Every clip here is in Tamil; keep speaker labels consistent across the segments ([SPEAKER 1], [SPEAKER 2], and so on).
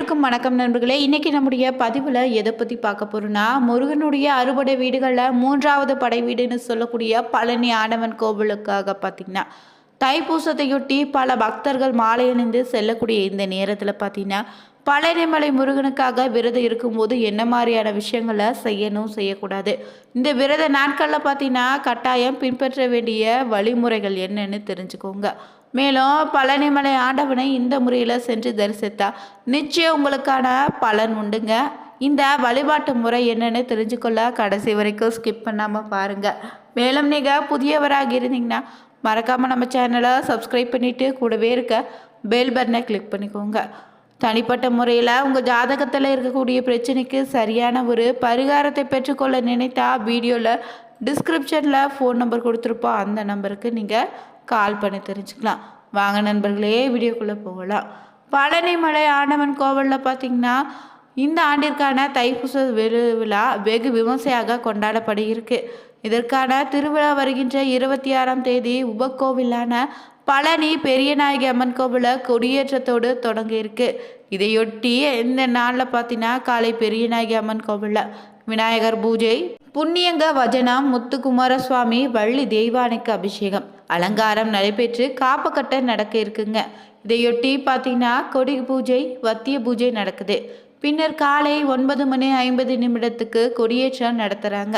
[SPEAKER 1] அனைவருக்கும் வணக்கம் நண்பர்களே. இன்னைக்கு நம்முடைய பதிவில் எதை பற்றி பார்க்க போகிறோன்னா, முருகனுடைய அறுபடை வீடுகளில் மூன்றாவது படை வீடுன்னு சொல்லக்கூடிய பழனி ஆண்டவன் கோவிலுக்காக பார்த்திங்கன்னா தைப்பூசத்தையொட்டி பல பக்தர்கள் மாலை அணிந்து செல்லக்கூடிய இந்த நேரத்தில் பார்த்திங்கன்னா பழனிமலை முருகனுக்காக விரதம் இருக்கும்போது என்ன மாதிரியான விஷயங்களை செய்யணும் செய்யக்கூடாது, இந்த விரத நாட்களில் பார்த்திங்கன்னா கட்டாயம் பின்பற்ற வேண்டிய வழிமுறைகள் என்னன்னு தெரிஞ்சுக்கோங்க. மேலும் பழனிமலை ஆண்டவனை இந்த முறையில் சென்று தரிசித்தா நிச்சயம் உங்களுக்கான பலன் உண்டுங்க. இந்த வழிபாட்டு முறை என்னன்னு தெரிஞ்சுக்கொள்ள கடைசி வரைக்கும் ஸ்கிப் பண்ணாமல் பாருங்கள். மேலும் நீங்கள் புதியவராக இருந்தீங்கன்னா மறக்காமல் நம்ம சேனலை சப்ஸ்கிரைப் பண்ணிவிட்டு கூடவே இருக்க பெல் பட்டனை கிளிக் பண்ணிக்கோங்க. தனிப்பட்ட முறையில் உங்கள் ஜாதகத்தில் இருக்கக்கூடிய பிரச்சனைக்கு சரியான ஒரு பரிகாரத்தை பெற்றுக்கொள்ள நினைத்தா வீடியோவில் டிஸ்கிரிப்ஷனில் ஃபோன் நம்பர் கொடுத்துருப்போம், அந்த நம்பருக்கு நீங்கள் கால் பண்ணி தெரிஞ்சுக்கலாம். வாங்க நண்பர்களே, வீடியோக்குள்ளே போகலாம். பழனிமலை ஆண்டவன் கோவிலில் பார்த்திங்கன்னா இந்த ஆண்டிற்கான தைப்பூச விழா வெகு விமர்சையாக கொண்டாடப்படுகிறது. இதற்கான திருவிழா வருகின்ற 26ஆம் தேதி உபகோவிலான பழனி பெரியநாயகி அம்மன் கோவிலில் கொடியேற்றத்தோடு தொடங்க இருக்கு. இதையொட்டி இந்த நாளில் பார்த்தீங்கன்னா காலை பெரியநாயகி அம்மன் கோவிலில் விநாயகர் பூஜை, புண்ணியங்க வஜனம், முத்துக்குமாரசுவாமி, வள்ளி தெய்வானைக்கு அபிஷேகம், அலங்காரம் நடைபெற்று காப்பக்கட்ட நடக்க இருக்குங்க. இதையொட்டி பார்த்தீங்கன்னா கொடி பூஜை, வத்திய பூஜை நடக்குது. பின்னர் காலை 9:50 கொடியேற்றம் நடத்துகிறாங்க.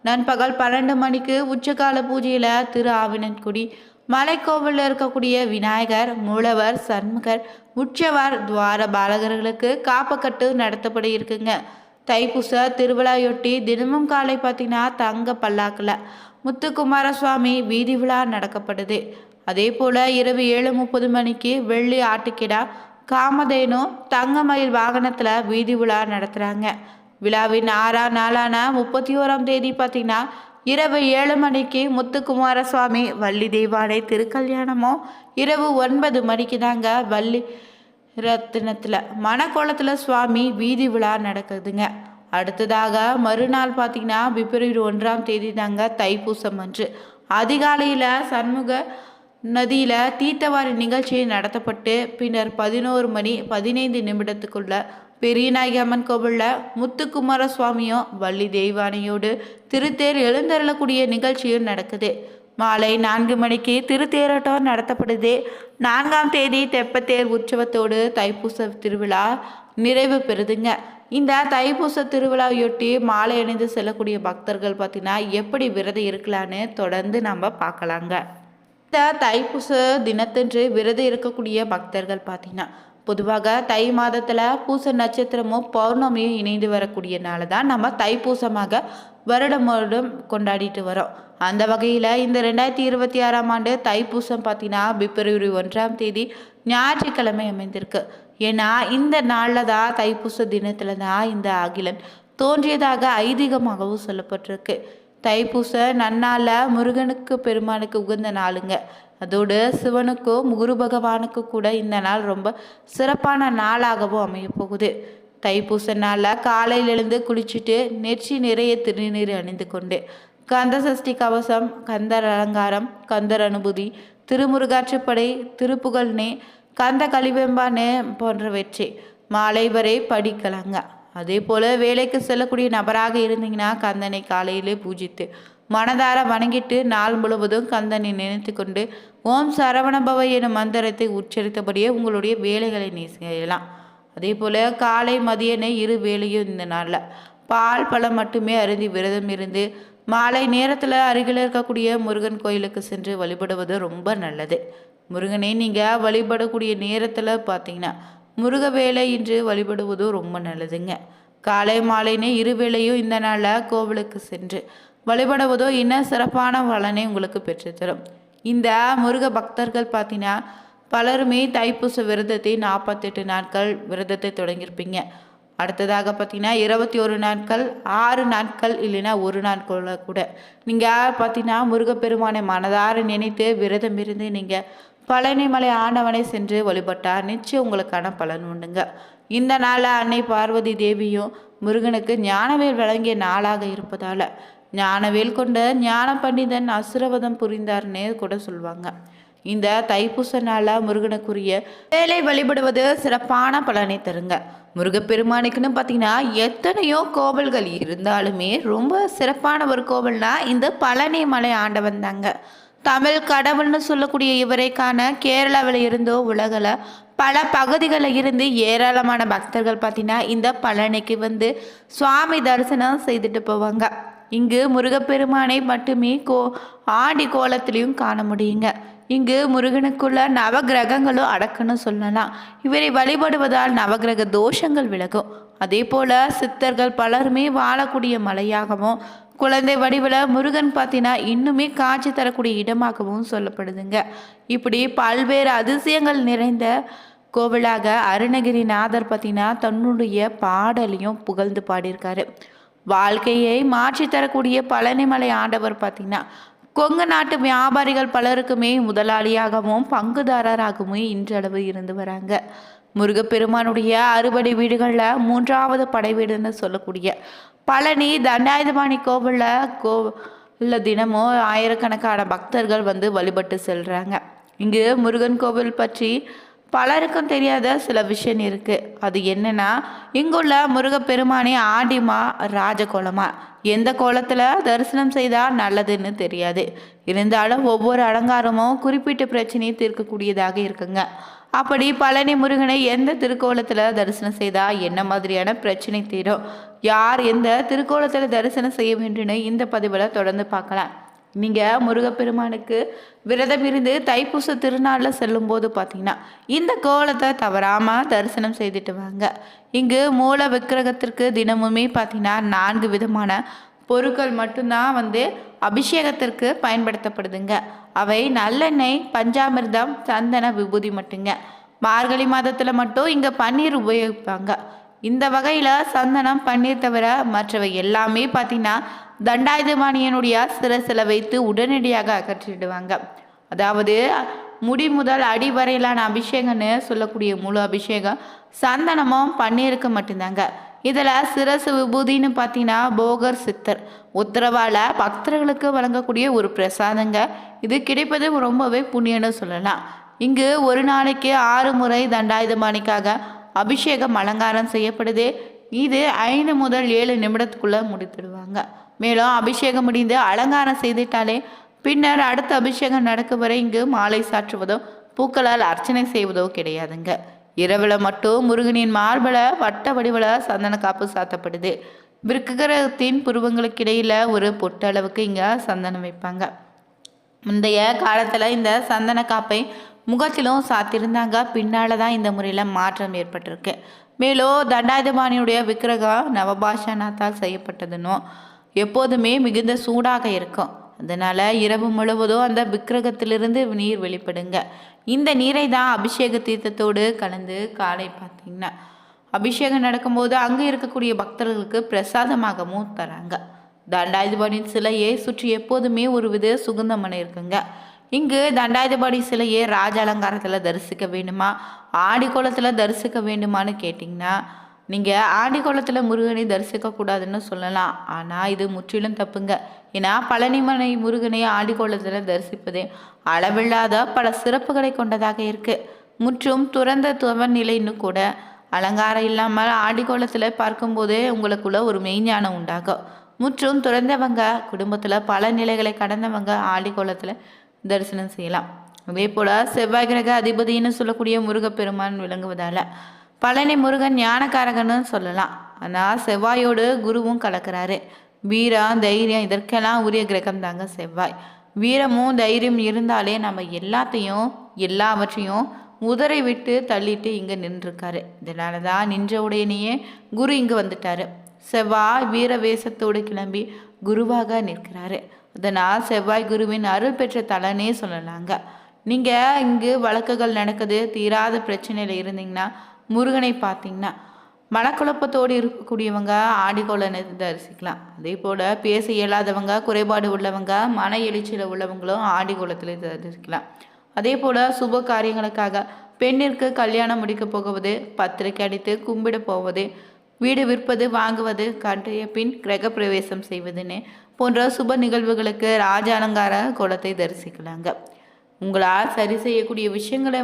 [SPEAKER 1] நண்பகல் 12 மணிக்கு உச்சகால பூஜையில் திரு ஆவினன்குடி மலைக்கோவிலில் இருக்கக்கூடிய விநாயகர், மூலவர், சண்முகர், உற்சவர், துவார பாலகர்களுக்கு காப்பக்கட்டு நடத்தப்பட இருக்குங்க. தைப்பூச திருவிழாயொட்டி தினமும் காலை பார்த்தீங்கன்னா தங்க பல்லாக்கில் முத்துக்குமாரசுவாமி வீதி விழா நடக்கப்படுது. அதே போல் இரவு 7:30 மணிக்கு வெள்ளி ஆட்டுக்கிடா, காமதேனு, தங்கமயில் வாகனத்தில் வீதி விழா நடத்துகிறாங்க. விழாவின் 6ஆம் நாளான 31ஆம் தேதி பார்த்திங்கன்னா இரவு 7 மணிக்கு முத்துக்குமாரசுவாமி வள்ளி தெய்வானை திருக்கல்யாணமும், இரவு 9 மணிக்கு தாங்க வள்ளி ரத்தினத்தில் மணக்கோலத்தில் சுவாமி வீதி விழா நடக்குதுங்க. அடுத்ததாக மறுநாள் பார்த்திங்கன்னா பிப்ரவரி 1ஆம் தேதி தாங்க தைப்பூசம் அன்று அதிகாலையில் சண்முக நதியில் தீர்த்தவாரி நிகழ்ச்சி நடத்தப்பட்டு பின்னர் 11:15 பெரியநாயகி அம்மன் கோவிலில் முத்துக்குமார சுவாமியும் வள்ளி தெய்வானையோடு திருத்தேர் எழுந்தருளக்கூடிய நிகழ்ச்சியும் நடக்குது. மாலை 4 மணிக்கு திருத்தேரோட்டம் நடத்தப்படுது. 4ஆம் தேதி தெப்பத்தேர் உற்சவத்தோடு தைப்பூச திருவிழா நிறைவு பெறுதுங்க. இந்த தைப்பூச திருவிழாவையொட்டி மாலை அணிந்து செல்லக்கூடிய பக்தர்கள் பார்த்திங்கன்னா எப்படி விரதம் இருக்கலான்னு தொடர்ந்து நம்ம பார்க்கலாங்க. இந்த தைப்பூச தினத்தன்று விரதம் இருக்கக்கூடிய பக்தர்கள் பார்த்திங்கன்னா பொதுவாக தை மாதத்தில் பூச நட்சத்திரமும் பௌர்ணமியும் இணைந்து வரக்கூடிய நாள் தான் நம்ம தைப்பூசமாக வருடம் கொண்டாடிட்டு வரோம். அந்த வகையில் இந்த 2026ஆம் ஆண்டு தைப்பூசம் பார்த்தீங்கன்னா பிப்ரவரி 1ஆம் தேதி ஞாயிற்றுக்கிழமை அமைந்திருக்கு. ஏன்னா இந்த நாளில் தான் தைப்பூச தினத்தில் தான் இந்த அகிலன் தோன்றியதாக ஐதீகமாகவும் சொல்லப்பட்டிருக்கு. தைப்பூச நன்னாளில் முருகனுக்கு பெருமானுக்கு உகந்த நாளுங்க. அதோடு சிவனுக்கும் குரு பகவானுக்கும் கூட இந்த நாள் ரொம்ப சிறப்பான நாளாகவும் அமைய போகுது. தைப்பூச நாளில் காலையில் எழுந்து குளிச்சுட்டு நெற்றி நிறைய திருநீர் அணிந்து கொண்டு கந்த சஷ்டி கவசம், கந்தர் அலங்காரம், கந்தர் அனுபூதி, திருமுருகாற்றுப்படை, திருப்புகழ்னே, கந்த கலிவெம்பானே போன்றவற்றை மாலை வரை படிக்கலாங்க. அதே போல் வேலைக்கு செல்லக்கூடிய நபராக இருந்தீங்கன்னா கந்தனை காலையிலே பூஜித்து மனதார வணங்கிட்டு நாள் முழுவதும் கந்தனை நினைத்து கொண்டு ஓம் சரவணபவ எனும் மந்திரத்தை உச்சரித்தபடியே உங்களுடைய வேலைகளை நீ செய்யலாம். அதே போல் காலை மதியனை 2 வேளையும் இந்த நாளில் பால் பழம் மட்டுமே அருந்தி விரதம் இருந்து மாலை நேரத்தில் அருகில் இருக்கக்கூடிய முருகன் கோயிலுக்கு சென்று வழிபடுவது ரொம்ப நல்லது. முருகனை நீங்கள் வழிபடக்கூடிய நேரத்தில் பார்த்தீங்கன்னா முருக வேலை இன்று வழிபடுவதும் ரொம்ப நல்லதுங்க. காலை மாலைனே 2 வேளையும் இந்த நாளில் கோவிலுக்கு சென்று வழிபடுவதோ இன்னும் சிறப்பான பலனை உங்களுக்கு பெற்றுத்தரும். இந்த முருக பக்தர்கள் பார்த்தீங்கன்னா பலருமே தைப்பூச விரதத்தை 48 நாட்கள் விரதத்தை தொடங்கியிருப்பீங்க. அடுத்ததாக பார்த்தீங்கன்னா 21 நாட்கள், 6 நாட்கள், இல்லைன்னா 1 நாட்கள் கூட நீங்கள் பார்த்தீங்கன்னா முருகப்பெருமானை மனதார நினைத்து விரதம் இருந்து நீங்கள் பழனிமலை ஆண்டவனை சென்று வழிபட்டால் நிச்சயம் உங்களுக்கான பலன் உண்டுங்க. இந்த நாளில் அன்னை பார்வதி தேவியும் முருகனுக்கு ஞானவேல் வழங்கிய நாளாக இருப்பதால் ஞானவேல் கொண்ட ஞான பண்டிதன் அசுரவதம் புரிந்தார்னே கூட சொல்லுவாங்க. இந்த தைப்பூச நாளில் முருகனுக்குரிய வேலை வழிபடுவது சிறப்பான பலனை தருங்க. முருகப்பெருமானுக்குன்னு பார்த்தீங்கன்னா எத்தனையோ கோவில்கள் இருந்தாலுமே ரொம்ப சிறப்பான ஒரு கோவில்னா இந்த பழனி மலை ஆண்டவன் தாங்க. தமிழ் கடவுள்னு சொல்லக்கூடிய இவரை காண கேரளாவில் இருந்தோ உலகில் பல பகுதிகளில் இருந்து ஏராளமான பக்தர்கள் பார்த்தீங்கன்னா இந்த பழனிக்கு வந்து சுவாமி தரிசனம் செய்துட்டு போவாங்க. இங்கு முருகப்பெருமானை மட்டுமே ஆடி கோலத்திலையும் காண முடியுங்க. இங்கு முருகனுக்குள்ள நவகிரகங்களும் அடக்குன்னு சொல்லலாம். இவரை வழிபடுவதால் நவகிரக தோஷங்கள் விலகும். அதே போல சித்தர்கள் பலருமே வாழக்கூடிய மலையாகவும் குழந்தை வடிவில் முருகன் பார்த்தீங்கன்னா இன்னுமே காட்சி தரக்கூடிய இடமாகவும் சொல்லப்படுதுங்க. இப்படி பல்வேறு அதிசயங்கள் நிறைந்த கோவிலாக அருணகிரிநாதர் பார்த்தீங்கன்னா தன்னுடைய பாடலையும் புகழ்ந்து பாடியிருக்காரு. வாழ்க்கையை மாற்றி தரக்கூடிய பழனிமலை ஆண்டவர் பார்த்தீங்கன்னா கொங்கு நாட்டு வியாபாரிகள் பலருக்குமே முதலாளியாகவும் பங்குதாரராகவும் இன்றளவு இருந்து வராங்க. முருகப்பெருமானுடைய அறுபடை வீடுகளில் மூன்றாவது படை வீடுன்னு சொல்லக்கூடிய பழனி தண்டாயுதபாணி கோவிலில் தினமும் ஆயிரக்கணக்கான பக்தர்கள் வந்து வழிபட்டு செல்கிறாங்க. இங்கு முருகன் கோவில் பற்றி பலருக்கும் தெரியாத சில விஷயம் இருக்குது. அது என்னென்னா, இங்குள்ள முருகப்பெருமானே ஆடிமா ராஜகோலமா எந்த கோலத்தில் தரிசனம் செய்தால் நல்லதுன்னு தெரியாது. இருந்தாலும் ஒவ்வொரு அலங்காரமும் குறிப்பிட்ட பிரச்சனையை தீர்க்கக்கூடியதாக இருக்குங்க. அப்படி பழனி முருகனை எந்த திருக்கோலத்தில் தரிசனம் செய்தால் என்ன மாதிரியான பிரச்சனை தீரும், யார் எந்த திருக்கோலத்தில் தரிசனம் செய்ய வேண்டும்னு இந்த பதிவில் தொடர்ந்து பார்க்கலாம். நீங்கள் முருகப்பெருமானுக்கு விரதம் இருந்து தைப்பூச திருநாளில் செல்லும்போது பார்த்தீங்கன்னா இந்த கோலத்தை தவறாமல் தரிசனம் செய்துட்டு வாங்க. இங்கு மூல விக்கிரகத்திற்கு தினமுமே பார்த்தீங்கன்னா 4 விதமான பொருட்கள் மட்டும்தான் வந்து அபிஷேகத்திற்கு பயன்படுத்தப்படுதுங்க. அவை நல்லெண்ணெய், பஞ்சாமிர்தம், சந்தன, விபூதி மட்டுங்க. மார்கழி மாதத்தில் மட்டும் இங்கே பன்னீர் உபயோகிப்பாங்க. இந்த வகையில் சந்தனம், பன்னீர் தவிர மற்றவை எல்லாமே பார்த்தீங்கன்னா தண்டாயுதபாணியனுடைய சிரசில் வைத்து உடனடியாக அகற்றிடுவாங்க. அதாவது முடி முதல் அடி வரையிலான அபிஷேகம்னு சொல்லக்கூடிய முழு அபிஷேகம் சந்தனமும் பன்னீருக்கு மட்டும்தாங்க. இதில் சிரசு விபூதின்னு பார்த்தீங்கன்னா போகர் சித்தர் உத்தரவால பக்தர்களுக்கு வழங்கக்கூடிய ஒரு பிரசாதங்க. இது கிடைப்பது ரொம்பவே புண்ணியன்னு சொல்லலாம். இங்கு ஒரு நாளைக்கு 6 முறை தண்டாயுதபாணிக்காக அபிஷேகம் அலங்காரம் செய்யப்படுது. இது 5 முதல் 7 நிமிடத்துக்குள்ளே முடித்துடுவாங்க. மேலும் அபிஷேகம் முடிந்து அலங்காரம் செய்துட்டாலே பின்னர் அடுத்த அபிஷேகம் நடக்கும் வரை இங்கு மாலை சாற்றுவதோ பூக்களால் அர்ச்சனை செய்வதோ கிடையாதுங்க. இரவில் மட்டும் முருகனின் மார்பில் வட்ட வடிவில் சந்தன காப்பு சாத்தப்படுது. விக்கிரகத்தின் புருவங்களுக்கு இடையில் ஒரு பொட்டளவுக்கு இங்கே சந்தனம் வைப்பாங்க. முந்தைய காலத்தில் இந்த சந்தன காப்பை முகத்திலும் சாத்திருந்தாங்க. பின்னால் தான் இந்த முறையில் மாற்றம் ஏற்பட்டிருக்கு. மேலும் தண்டாயுதபாணியுடைய விக்கிரகம் நவபாஷானத்தால் செய்யப்பட்டதுன்னு எப்போதுமே மிகுந்த சூடாக இருக்கும். அதனால் இரவு முழுவதும் அந்த விக்கிரகத்திலிருந்து நீர் வெளிப்படுங்க. இந்த நீரை தான் அபிஷேக தீர்த்தத்தோடு கலந்து காலை பார்த்திங்கன்னா அபிஷேகம் நடக்கும்போது அங்கே இருக்கக்கூடிய பக்தர்களுக்கு பிரசாதமாகவும் தராங்க. தண்டாயுதபாணியின் சிலையை சுற்றி எப்போதுமே ஒரு வித சுகந்தமனை இருக்குங்க. இங்கு தண்டாயுதபாணி சிலையை ராஜ அலங்காரத்தில் தரிசிக்க வேண்டுமா, ஆடி கோலத்தில் தரிசிக்க வேண்டுமான்னு கேட்டிங்கன்னா நீங்கள் ஆடி கோலத்தில் முருகனை தரிசிக்கக்கூடாதுன்னு சொல்லலாம். ஆனால் இது முற்றிலும் தப்புங்க. ஏன்னா பழனிமலை முருகனை ஆடி கோலத்தில் தரிசிப்பதே அளவில்லாத பல சிறப்புகளை கொண்டதாக இருக்குது. முற்றும் துறந்த துவநிலைன்னு கூட அலங்காரம் இல்லாமல் ஆடி கோலத்தில் பார்க்கும்போது உங்களுக்குள்ள ஒரு மெய்ஞானம் உண்டாகும். முற்றும் துறந்தவங்க குடும்பத்தில் பல நிலைகளை கடந்தவங்க ஆடி கோலத்தில் தரிசனம் செய்யலாம். அதே போல் செவ்வாய் கிரக அதிபதினு சொல்லக்கூடிய முருகப்பெருமான் விளங்குவதால் பழனி முருகன் ஞானக்காரகன்னு சொல்லலாம். ஆனால் செவ்வாயோடு குருவும் கலக்கிறாரு. வீரம், தைரியம் இதற்கெல்லாம் உரிய கிரகம் தாங்க செவ்வாய். வீரமும் தைரியம் இருந்தாலே நம்ம எல்லாவற்றையும் உதரை விட்டு தள்ளிட்டு இங்கே நின்றுருக்காரு. இதனால தான் நின்ற உடனேயே குரு இங்கே வந்துட்டாரு. செவ்வாய் வீர வேஷத்தோடு கிளம்பி குருவாக நிற்கிறாரு. அதனால் செவ்வாய் குருவின் அருள் பெற்ற தலனே சொல்லலாங்க. நீங்கள் இங்கு வழக்குகள் நடக்குது, தீராத பிரச்சனையில் இருந்தீங்கன்னா முருகனை பார்த்தீங்கன்னா மனக்குழப்பத்தோடு இருக்கக்கூடியவங்க ஆடிக்கோலனை தரிசிக்கலாம். அதே போல் பேச இயலாதவங்க, குறைபாடு உள்ளவங்க, மன எழுச்சியில் உள்ளவங்களும் ஆடிக்கோலத்தில் தரிசிக்கலாம். அதே போல் சுப காரியங்களுக்காக பெண்ணிற்கு கல்யாணம் முடிக்க போகுவது, பத்திரிக்கை அடித்து கும்பிட போவது, வீடு விற்பது, வாங்குவது, கட்டிய பின் கிரக பிரவேசம் செய்வதுன்னு போன்ற சுப நிகழ்வுகளுக்கு ராஜ அலங்கார கோலத்தை தரிசிக்கலாங்க. உங்களால் சரி செய்யக்கூடிய விஷயங்களை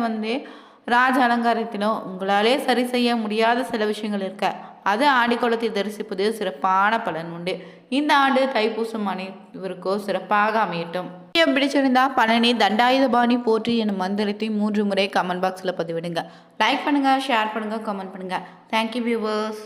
[SPEAKER 1] ராஜ அலங்காரத்திலும் உங்களாலே சரி செய்ய முடியாத சில விஷயங்கள் இருக்க அது ஆடிக்கோலத்தை தரிசிப்பது சிறப்பான பலன் உண்டு. இந்த ஆண்டு தைப்பூசம் அனைவருக்கும் சிறப்பாக அமையட்டும். பிடிச்சிருந்தா பழனி தண்டாயுதபாணி போற்றி எனும் மந்திரத்தை 3 முறை கமெண்ட் பாக்ஸில் பதிவிடுங்க. லைக் பண்ணுங்க, ஷேர் பண்ணுங்க, கமெண்ட் பண்ணுங்க. Thank you viewers.